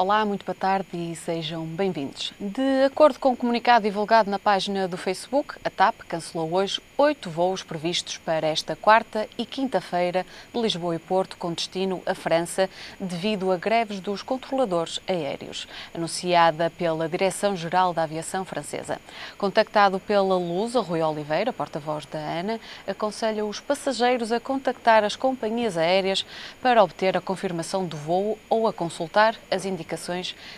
Olá, muito boa tarde e sejam bem-vindos. De acordo com o comunicado divulgado na página do Facebook, a TAP cancelou hoje 8 voos previstos para esta quarta e quinta-feira de Lisboa e Porto, com destino à França, devido a greves dos controladores aéreos, anunciada pela Direção-Geral da Aviação Francesa. Contactado pela Lusa, Rui Oliveira, porta-voz da ANA, aconselha os passageiros a contactar as companhias aéreas para obter a confirmação do voo ou a consultar as indicações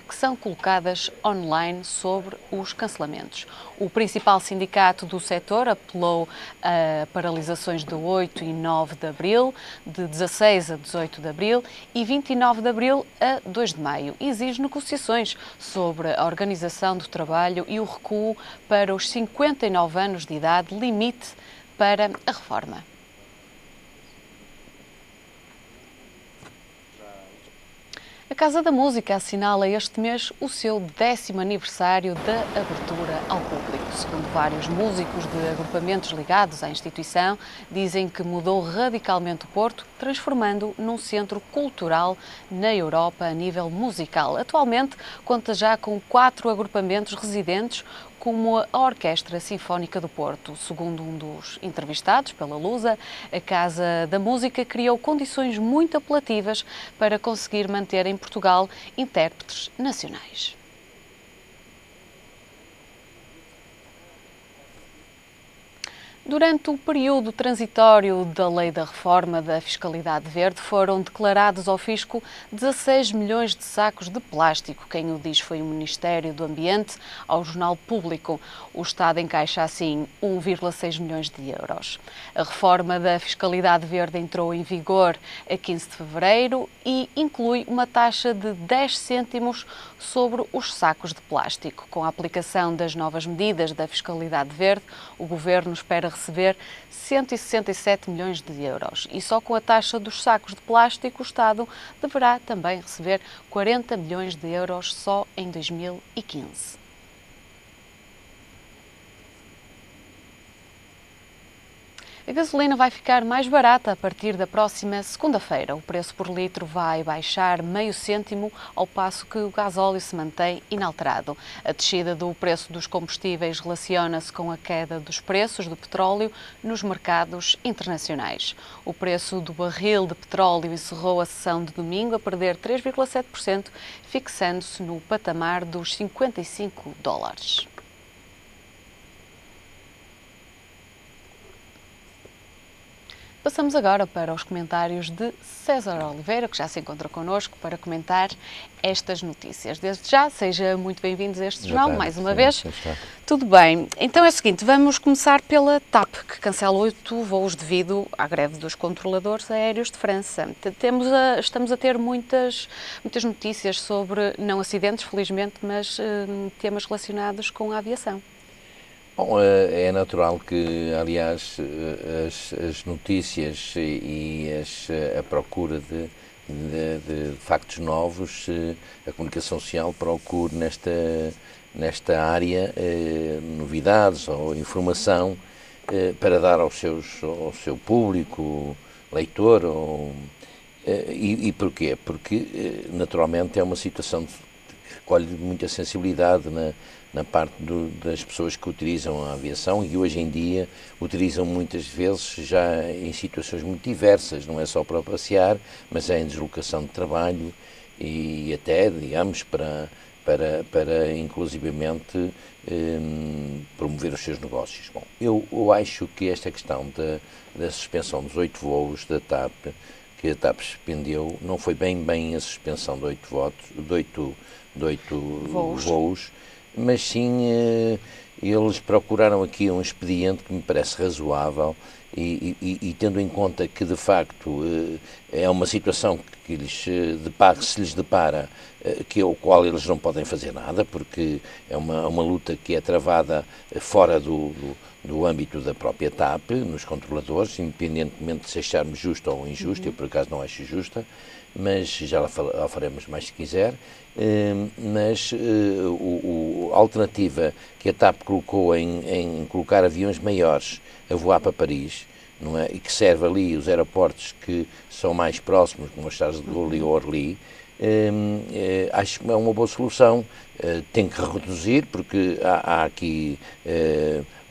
que são colocadas online sobre os cancelamentos. O principal sindicato do setor apelou a paralisações de 8 e 9 de abril, de 16 a 18 de abril e 29 de abril a 2 de maio. E exige negociações sobre a organização do trabalho e o recuo para os 59 anos de idade, limite para a reforma. A Casa da Música assinala este mês o seu 10º aniversário da abertura ao público. Segundo vários músicos de agrupamentos ligados à instituição, dizem que mudou radicalmente o Porto, transformando num centro cultural na Europa a nível musical. Atualmente conta já com 4 agrupamentos residentes, como a Orquestra Sinfónica do Porto. Segundo um dos entrevistados pela Lusa, a Casa da Música criou condições muito apelativas para conseguir manter em Portugal intérpretes nacionais. Durante o período transitório da Lei da Reforma da Fiscalidade Verde, foram declarados ao fisco 16 milhões de sacos de plástico. Quem o diz foi o Ministério do Ambiente ao Jornal Público. O Estado encaixa assim 1,6 milhões de euros. A reforma da Fiscalidade Verde entrou em vigor a 15 de fevereiro e inclui uma taxa de 10 cêntimos sobre os sacos de plástico. Com a aplicação das novas medidas da Fiscalidade Verde, o Governo espera receber 167 milhões de euros. E só com a taxa dos sacos de plástico, o Estado deverá também receber 40 milhões de euros só em 2015. A gasolina vai ficar mais barata a partir da próxima segunda-feira. O preço por litro vai baixar meio cêntimo, ao passo que o gasóleo se mantém inalterado. A descida do preço dos combustíveis relaciona-se com a queda dos preços do petróleo nos mercados internacionais. O preço do barril de petróleo encerrou a sessão de domingo a perder 3,7%, fixando-se no patamar dos $55. Passamos agora para os comentários de César Oliveira, que já se encontra connosco para comentar estas notícias. Desde já, seja muito bem-vindos a este jornal, mais uma vez. Tudo bem. Então é o seguinte, vamos começar pela TAP, que cancela 8 voos devido à greve dos controladores aéreos de França. Estamos a ter muitas notícias sobre, não acidentes, felizmente, mas temas relacionados com a aviação. Bom, é natural que, aliás, as notícias e a procura de factos novos, a comunicação social procure nesta área novidades ou informação para dar ao seu público, leitor. E porquê? Porque, naturalmente, é uma situação que recolhe muita sensibilidade na parte das pessoas que utilizam a aviação e hoje em dia utilizam muitas vezes já em situações muito diversas, não é só para passear, mas é em deslocação de trabalho e até, digamos, para inclusivamente promover os seus negócios. Bom, eu acho que esta questão da suspensão dos 8 voos da TAP, que a TAP suspendeu, não foi bem a suspensão de 8 voos, mas sim eles procuraram aqui um expediente que me parece razoável e tendo em conta que de facto é uma situação que se lhes depara, ao qual eles não podem fazer nada, porque é uma luta que é travada fora do âmbito da própria TAP, nos controladores, independentemente de se acharmos justa ou injusta. Eu por acaso não acho justa, mas já lá faremos mais se quiser. Mas a alternativa que a TAP colocou em colocar aviões maiores a voar para Paris, não é? E que serve ali os aeroportos que são mais próximos, como os Charles de Gaulle e Orly, acho que é uma boa solução. Tem que reduzir, porque há aqui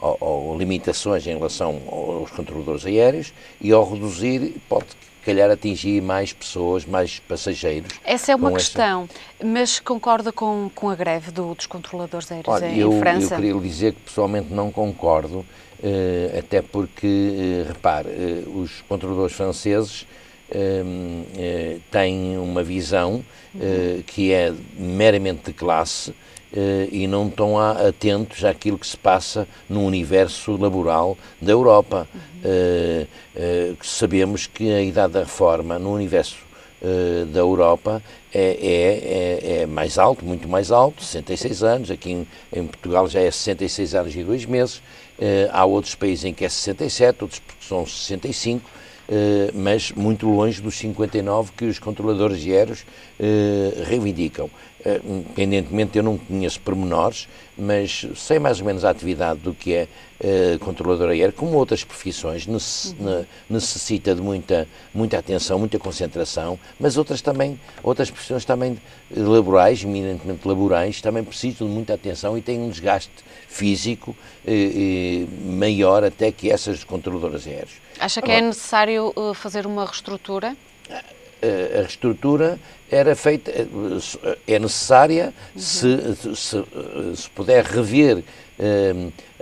ou limitações em relação aos controladores aéreos, e ao reduzir pode, calhar, atingir mais pessoas, mais passageiros. Essa é uma questão, mas concorda com a greve dos controladores aéreos em França? Eu queria lhe dizer que pessoalmente não concordo, até porque, repare, os controladores franceses têm uma visão que é meramente de classe, e não estão atentos àquilo que se passa no universo laboral da Europa. Sabemos que a idade da reforma no universo da Europa é mais alto, muito mais alto, 66 anos, aqui em Portugal já é 66 anos e 2 meses, há outros países em que é 67, outros que são 65, mas muito longe dos 59 que os controladores aéreos reivindicam. Independentemente, eu não conheço pormenores, mas sei mais ou menos a atividade do que é controlador aéreo, como outras profissões, necessita de muita atenção, muita concentração, mas outras profissões também laborais, eminentemente laborais, também precisam de muita atenção e têm um desgaste físico maior até que essas controladoras aéreas. Acha que é necessário fazer uma reestrutura? A reestrutura era feita, é necessária se puder rever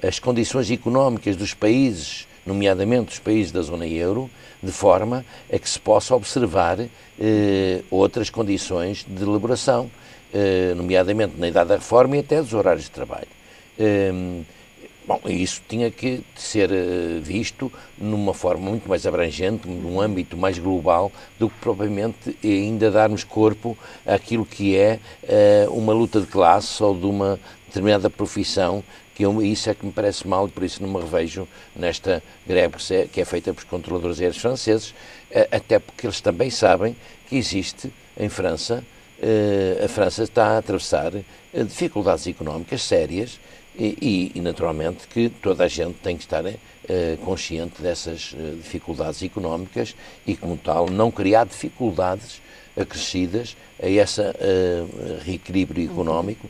as condições económicas dos países, nomeadamente os países da zona euro, de forma a que se possa observar outras condições de elaboração, nomeadamente na idade da reforma e até dos horários de trabalho. Bom, isso tinha que ser visto numa forma muito mais abrangente, num âmbito mais global, do que propriamente ainda darmos corpo àquilo que é uma luta de classe ou de uma determinada profissão, isso é que me parece mal e por isso não me revejo nesta greve que é feita pelos controladores aéreos franceses, até porque eles também sabem que existe em França, a França está a atravessar dificuldades económicas sérias, e naturalmente que toda a gente tem que estar consciente dessas dificuldades económicas e, como tal, não criar dificuldades acrescidas a esse reequilíbrio económico,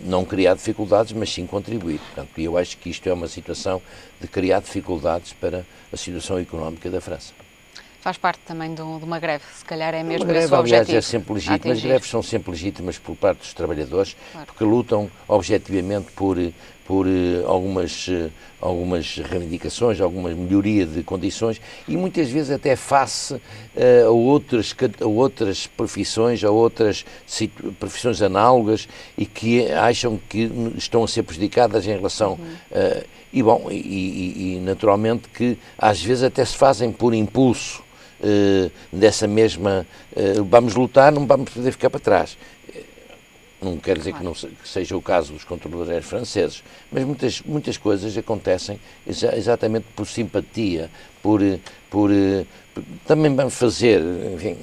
não criar dificuldades, mas sim contribuir. Portanto, eu acho que isto é uma situação de criar dificuldades para a situação económica da França. Faz parte também de uma greve, se calhar é mesmo esse o objetivo. Aliás, é sempre legítima. As greves são sempre legítimas por parte dos trabalhadores, claro, porque lutam objetivamente por algumas reivindicações, alguma melhoria de condições e muitas vezes até face a outras profissões, a outras profissões análogas e que acham que estão a ser prejudicadas em relação e naturalmente que às vezes até se fazem por impulso dessa mesma vamos lutar, não vamos poder ficar para trás. Não quer dizer que seja o caso dos controladores aéreos franceses, mas muitas coisas acontecem exatamente por simpatia, também vamos fazer, enfim,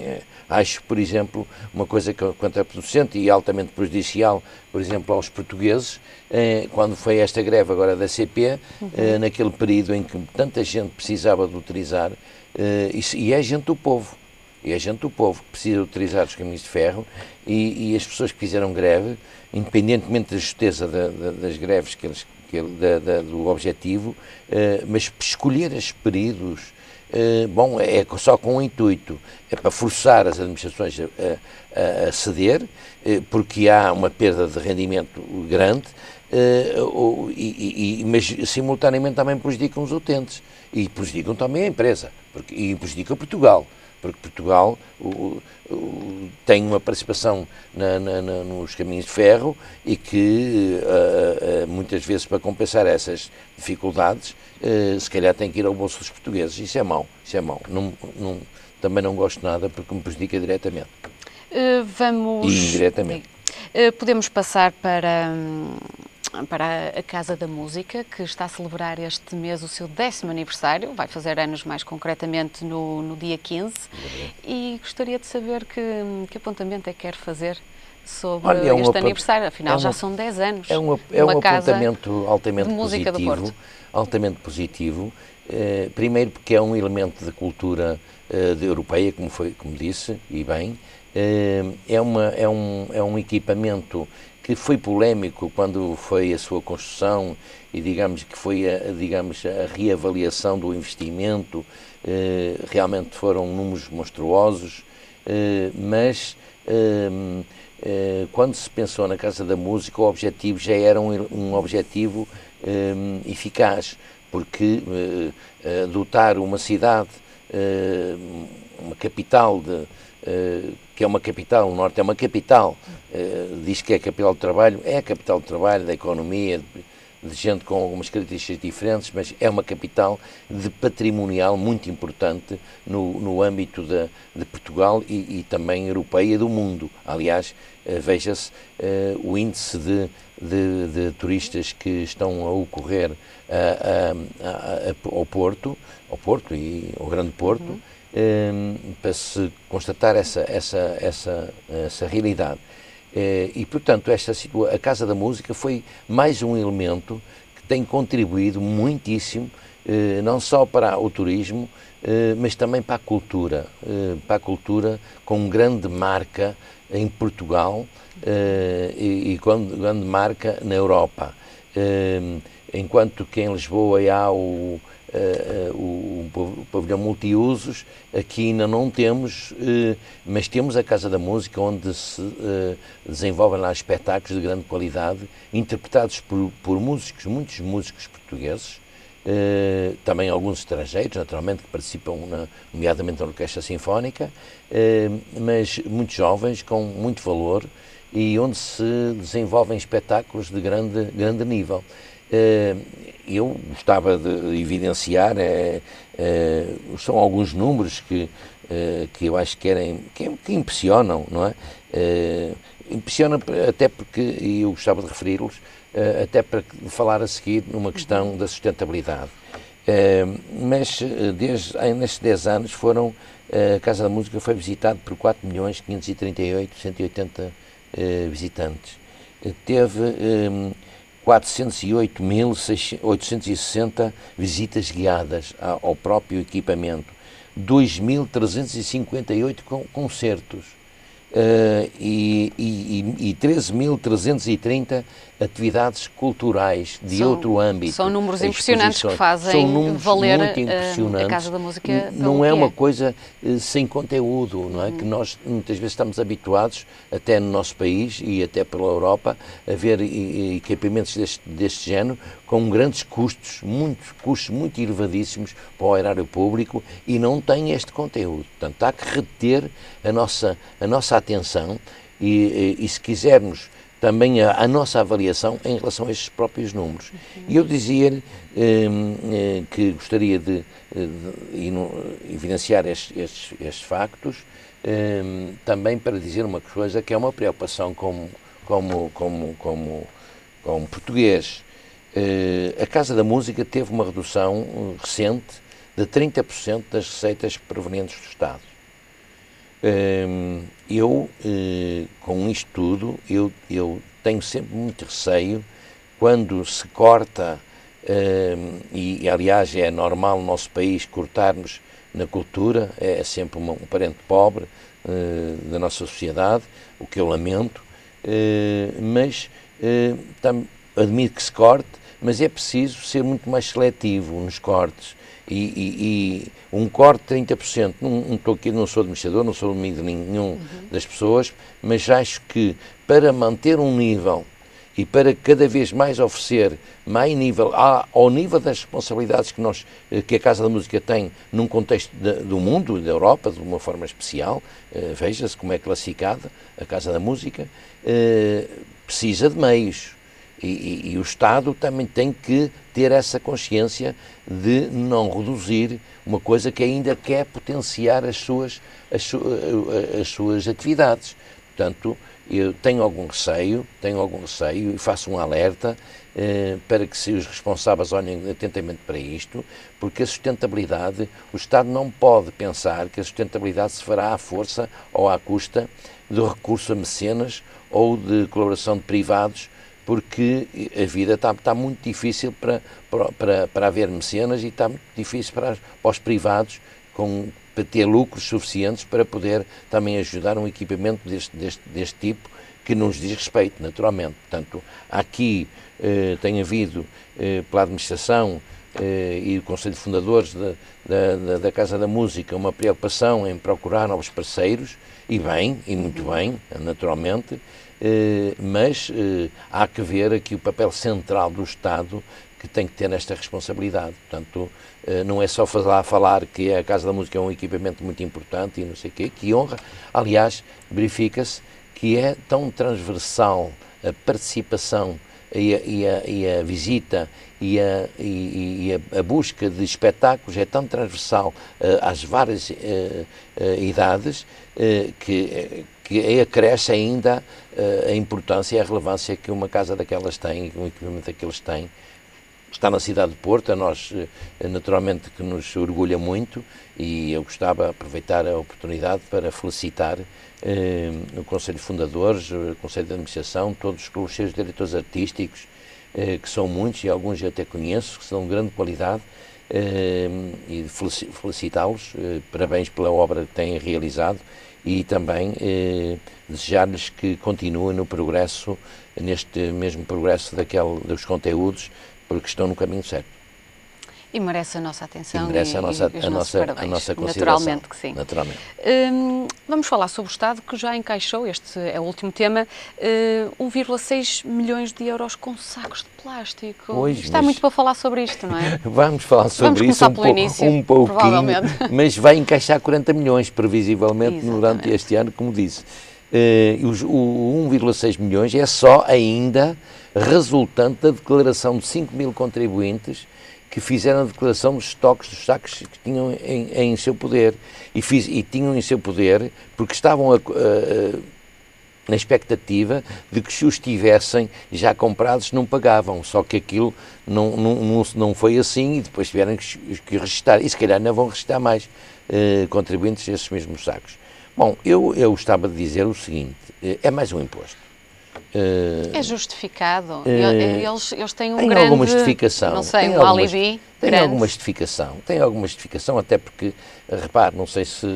acho, por exemplo, uma coisa que contraproducente e altamente prejudicial, por exemplo, aos portugueses, quando foi esta greve agora da CP, naquele período em que tanta gente precisava de utilizar, e é gente do povo. E a gente do povo que precisa utilizar os caminhos de ferro e as pessoas que fizeram greve, independentemente da justeza das greves do objetivo, mas escolher estes períodos, é só com o intuito, é para forçar as administrações a ceder, porque há uma perda de rendimento grande, mas simultaneamente também prejudicam os utentes e prejudicam também a empresa e prejudicam Portugal. Porque Portugal tem uma participação nos caminhos de ferro e que muitas vezes para compensar essas dificuldades se calhar tem que ir ao bolso dos portugueses. Isso é mau. Também não gosto nada porque me prejudica diretamente. Vamos... E indiretamente. Podemos passar para a Casa da Música, que está a celebrar este mês o seu 10º aniversário, vai fazer anos mais concretamente no dia 15, e gostaria de saber que apontamento é que quer fazer sobre este aniversário, afinal já são 10 anos. É um apontamento altamente positivo, primeiro porque é um elemento de cultura europeia, como disse, e bem, É um equipamento que foi polémico quando foi a sua construção e digamos que foi a reavaliação do investimento. Realmente foram números monstruosos, mas quando se pensou na Casa da Música, o objetivo já era um objetivo eficaz, porque dotar uma cidade, uma capital que é uma capital, o Norte é uma capital, diz que é a capital do trabalho, é a capital do trabalho, da economia, de gente com algumas características diferentes, mas é uma capital de patrimonial muito importante no âmbito de Portugal e também europeia do mundo. Aliás, veja-se o índice de turistas que estão a ocorrer ao Porto e ao Grande Porto, para se constatar essa realidade. E, portanto, a Casa da Música foi mais um elemento que tem contribuído muitíssimo, não só para o turismo, mas também para a cultura com grande marca em Portugal e com grande marca na Europa. Enquanto que em Lisboa há o pavilhão multiusos, aqui ainda não temos, mas temos a Casa da Música, onde se desenvolvem lá espetáculos de grande qualidade, interpretados por músicos, muitos músicos portugueses, também alguns estrangeiros, naturalmente, que participam, nomeadamente na Orquestra Sinfónica, mas muito jovens, com muito valor, e onde se desenvolvem espetáculos de grande nível. Eu gostava de evidenciar, são alguns números que eu acho que impressionam, não é? Impressionam até porque, e eu gostava de referi-los, até para falar a seguir numa questão da sustentabilidade. Mas nestes 10 anos a Casa da Música foi visitada por 4.538.180 visitantes. Teve 408.860 visitas guiadas ao próprio equipamento, 2.358 concertos e 13.330 atividades culturais de outro âmbito. São números impressionantes que fazem valer a Casa da Música. Não é uma coisa sem conteúdo, não é? Que nós muitas vezes estamos habituados, até no nosso país e até pela Europa, a ver equipamentos deste género com grandes custos muito elevadíssimos para o erário público e não tem este conteúdo. Portanto, há que reter a nossa atenção e se quisermos, também a nossa avaliação em relação a estes próprios números. E eu dizia-lhe que gostaria de evidenciar estes factos, também para dizer uma coisa que é uma preocupação como português. A Casa da Música teve uma redução recente de 30% das receitas provenientes do Estado. Com isto tudo, eu tenho sempre muito receio quando se corta, e aliás é normal no nosso país cortarmos na cultura, é sempre um parente pobre da nossa sociedade, o que eu lamento, mas admito que se corte, mas é preciso ser muito mais seletivo nos cortes. E um corte de 30%, não sou administrador, não sou amigo de nenhum das pessoas, mas acho que para manter um nível e para cada vez mais oferecer mais nível, ao nível das responsabilidades que a Casa da Música tem num contexto do mundo, da Europa, de uma forma especial, veja-se como é classificada a Casa da Música, precisa de meios. E o Estado também tem que ter essa consciência de não reduzir uma coisa que ainda quer potenciar as suas atividades. Portanto, eu tenho algum receio e faço um alerta para que os responsáveis olhem atentamente para isto, porque a sustentabilidade, o Estado não pode pensar que a sustentabilidade se fará à força ou à custa do recurso a mecenas ou de colaboração de privados, porque a vida está muito difícil para haver mecenas e está muito difícil para os privados para ter lucros suficientes para poder também ajudar um equipamento deste tipo, que nos diz respeito, naturalmente. Portanto, aqui tem havido, pela administração e o Conselho de Fundadores da Casa da Música, uma preocupação em procurar novos parceiros, e bem, e muito bem, naturalmente, mas há que ver aqui o papel central do Estado, que tem que ter esta responsabilidade. Portanto, não é só falar que a Casa da Música é um equipamento muito importante e não sei o quê, que honra. Aliás, verifica-se que é tão transversal a participação e a visita e a busca de espetáculos, é tão transversal às várias idades, que acresce ainda a importância e a relevância que uma casa daquelas tem, um equipamento daqueles tem. Está na cidade de Porto, a nós naturalmente que nos orgulha muito, e eu gostava de aproveitar a oportunidade para felicitar o Conselho de Fundadores, o Conselho de Administração, todos os seus diretores artísticos, que são muitos e alguns eu até conheço, que são de grande qualidade, e felicitá-los, parabéns pela obra que têm realizado, e também desejar-lhes que continuem no progresso, neste mesmo progresso dos conteúdos, porque estão no caminho certo. E merece a nossa atenção e merece a nossa consideração. Naturalmente que sim. Naturalmente. Vamos falar sobre o Estado, que já encaixou, este é o último tema, 1,6 milhões de euros com sacos de plástico. Pois, Está muito para falar sobre isto, não é? Vamos falar sobre isso um pouquinho, mas vai encaixar 40 milhões, previsivelmente, durante este ano, como disse. O 1,6 milhões é só ainda resultante da declaração de 5 mil contribuintes que fizeram a declaração dos estoques dos sacos que tinham em seu poder, e tinham em seu poder porque estavam na expectativa de que, se os tivessem já comprados, não pagavam, só que aquilo não foi assim, e depois tiveram que registrar, e se calhar não vão registrar mais contribuintes esses mesmos sacos. Bom, eu gostava de dizer o seguinte, é mais um imposto. É justificado? Eles têm tem grande... alguma justificação. Não sei, um alibi Tem alguma justificação, até porque, repare, não sei se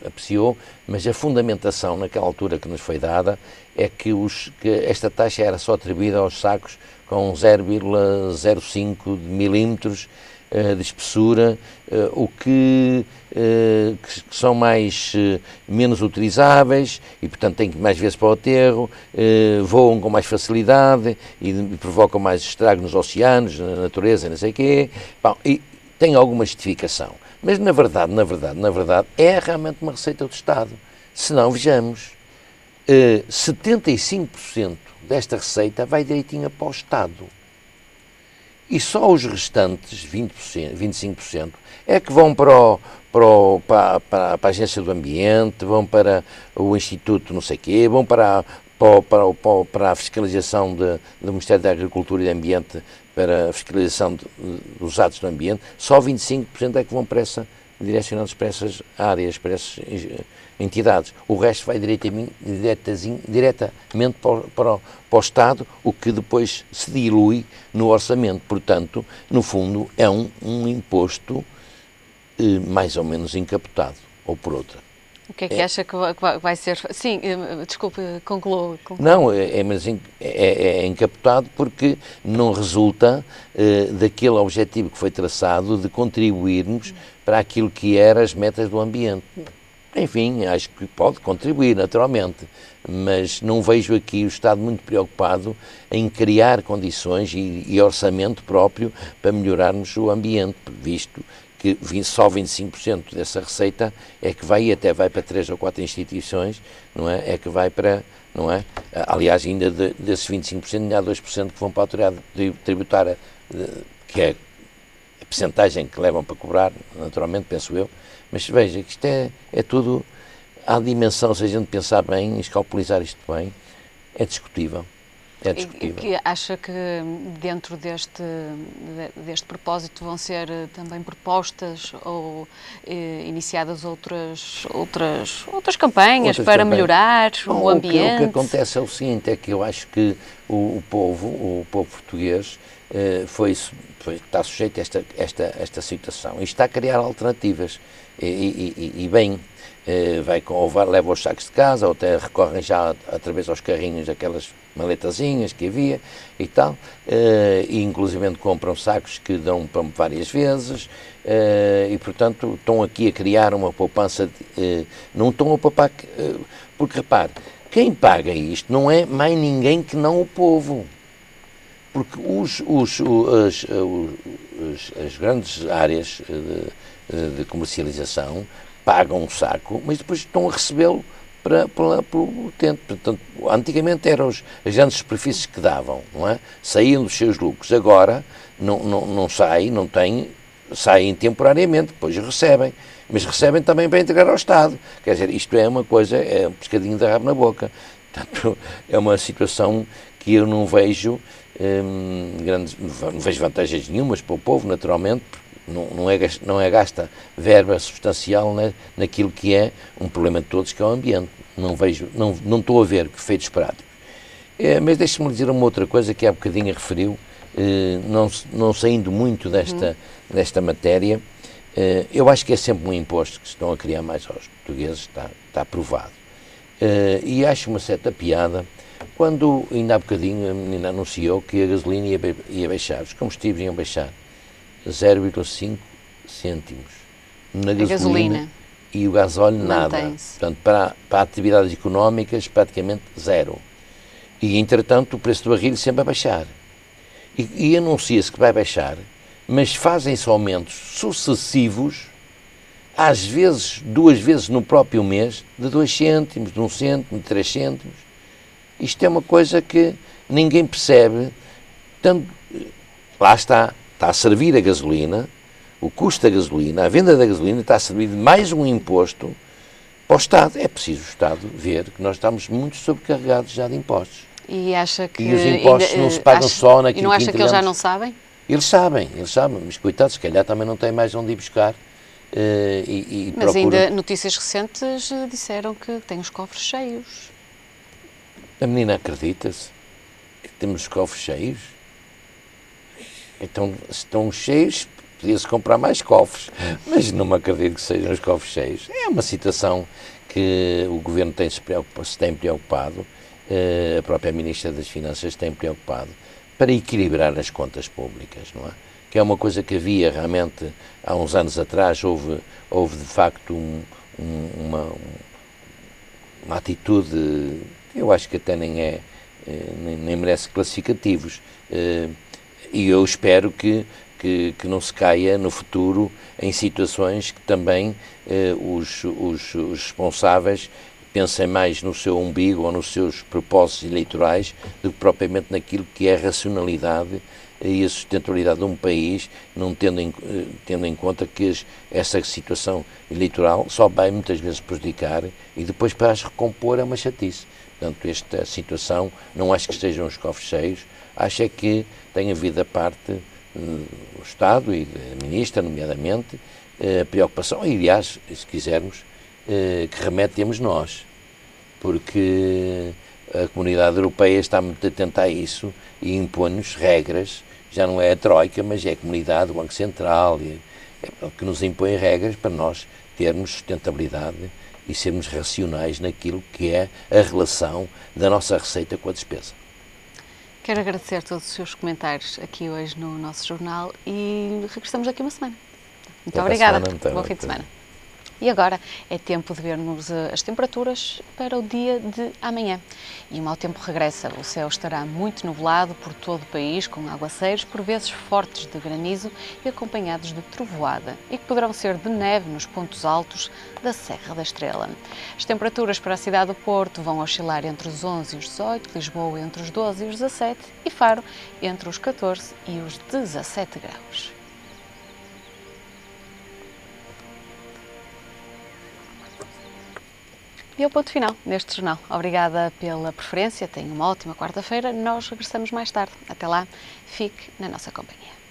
apreciou, mas a fundamentação naquela altura que nos foi dada é que esta taxa era só atribuída aos sacos com 0,05 milímetros de espessura, o que são menos utilizáveis e, portanto, têm que ir mais vezes para o aterro, voam com mais facilidade e provocam mais estrago nos oceanos, na natureza, não sei o quê. Bom, e tem alguma justificação. Mas, na verdade, é realmente uma receita do Estado. Se não, vejamos, 75% desta receita vai direitinho para o Estado. E só os restantes 20%, 25% é que vão para a Agência do Ambiente, vão para o Instituto não sei quê, vão para a fiscalização do Ministério da Agricultura e do Ambiente, para a fiscalização dos atos do ambiente. Só 25% é que vão direcionados para essas áreas, para essas entidades. O resto vai diretamente para o Estado, o que depois se dilui no orçamento. Portanto, no fundo, é um imposto mais ou menos encapotado, ou por outra. O que é que acha que vai ser? Sim, desculpe, concluo. Não, é encapotado porque não resulta daquele objetivo que foi traçado de contribuirmos para aquilo que eram as metas do ambiente. Enfim, acho que pode contribuir, naturalmente, mas não vejo aqui o Estado muito preocupado em criar condições e orçamento próprio para melhorarmos o ambiente, visto que só 25% dessa receita é que vai, e até vai para 3 ou 4 instituições, não é? É que vai para, não é? Aliás, ainda desses 25%, ainda há 2% que vão para a autoridade tributária, que é a percentagem que levam para cobrar, naturalmente, penso eu. Mas veja, que isto é tudo, à dimensão, se a gente pensar bem, escalpelizar isto bem, é discutível. É E discutível. que acha que dentro deste propósito vão ser também propostas ou iniciadas outras campanhas para melhorar Bom, o ambiente? o que acontece é o seguinte, é que eu acho que o povo português está sujeito a esta situação e está a criar alternativas e bem, leva os sacos de casa ou até recorrem já através aos carrinhos aquelas maletazinhas que havia e tal, e inclusivamente compram sacos que dão para várias vezes, e portanto estão aqui a criar uma poupança, não estão a poupar, porque repare, quem paga isto não é mais ninguém que não o povo. Porque as grandes áreas de comercialização pagam um saco, mas depois estão a recebê-lo pelo utente. Portanto, antigamente eram as grandes superfícies que davam, não é? Saíam dos seus lucros. Agora não saem temporariamente, depois recebem. Mas recebem também para entregar ao Estado. Quer dizer, isto é uma coisa, é um pescadinho de rabo na boca. Portanto, é uma situação que eu não vejo não vejo vantagens nenhumas para o povo, naturalmente, não é gasta verba substancial naquilo que é um problema de todos, que é o ambiente. Não estou a ver efeitos práticos. Mas deixe-me dizer uma outra coisa que há bocadinho referiu, não saindo muito desta matéria. Eu acho que é sempre um imposto que se estão a criar mais aos portugueses, está provado. E acho uma certa piada quando, ainda há bocadinho, a menina anunciou que a gasolina ia baixar, os combustíveis iam baixar 0,5 cêntimos na gasolina e o gasóleo nada. Portanto, para atividades económicas, praticamente zero. E, entretanto, o preço do barril sempre a baixar. E anuncia-se que vai baixar, mas fazem-se aumentos sucessivos, às vezes, 2 vezes no próprio mês, de 2 cêntimos, de 1 cêntimo, de 3 cêntimos. Isto é uma coisa que ninguém percebe. Tanto, lá está a servir a gasolina, o custo da gasolina, a venda da gasolina está a servir de mais um imposto para o Estado. É preciso o Estado ver que nós estamos muito sobrecarregados já de impostos. E acha que... E os impostos não se pagam só naquilo que... E não acha que eles já não sabem? Eles sabem, mas coitados, se calhar também não têm mais onde ir buscar. Mas procuram... ainda notícias recentes disseram que têm os cofres cheios. A menina acredita-se que temos os cofres cheios? Então, se estão cheios, podia-se comprar mais cofres, mas não me acredito que sejam os cofres cheios. É uma situação que o Governo se tem preocupado, a própria Ministra das Finanças tem preocupado, para equilibrar as contas públicas, não é? Que é uma coisa que havia realmente há uns anos atrás, houve de facto uma atitude, eu acho que até nem merece classificativos, e eu espero que não se caia no futuro em situações que também os responsáveis pensem mais no seu umbigo ou nos seus propósitos eleitorais do que propriamente naquilo que é a racionalidade e a sustentabilidade de um país, não tendo em conta que essa situação eleitoral só vai muitas vezes prejudicar e depois para as recompor é uma chatice. Portanto, esta situação, não acho que estejam os cofres cheios, acho é que tem havido a parte do Estado e da Ministra, nomeadamente, a preocupação, e aliás, se quisermos, que remetemos nós, porque a comunidade europeia está muito atenta a isso e impõe-nos regras, já não é a Troika, mas é a comunidade, o Banco Central, que nos impõe regras para nós termos sustentabilidade e sermos racionais naquilo que é a relação da nossa receita com a despesa. Quero agradecer todos os seus comentários aqui hoje no nosso jornal e regressamos daqui uma semana. Muito obrigada. Bom fim de semana. E agora é tempo de vermos as temperaturas para o dia de amanhã. E o mau tempo regressa. O céu estará muito nublado por todo o país, com aguaceiros, por vezes fortes de granizo e acompanhados de trovoada, e que poderão ser de neve nos pontos altos da Serra da Estrela. As temperaturas para a cidade do Porto vão oscilar entre os 11 e os 18, Lisboa entre os 12 e os 17 e Faro entre os 14 e os 17 graus. E é o ponto final neste jornal. Obrigada pela preferência, tenha uma ótima quarta-feira. Nós regressamos mais tarde. Até lá, fique na nossa companhia.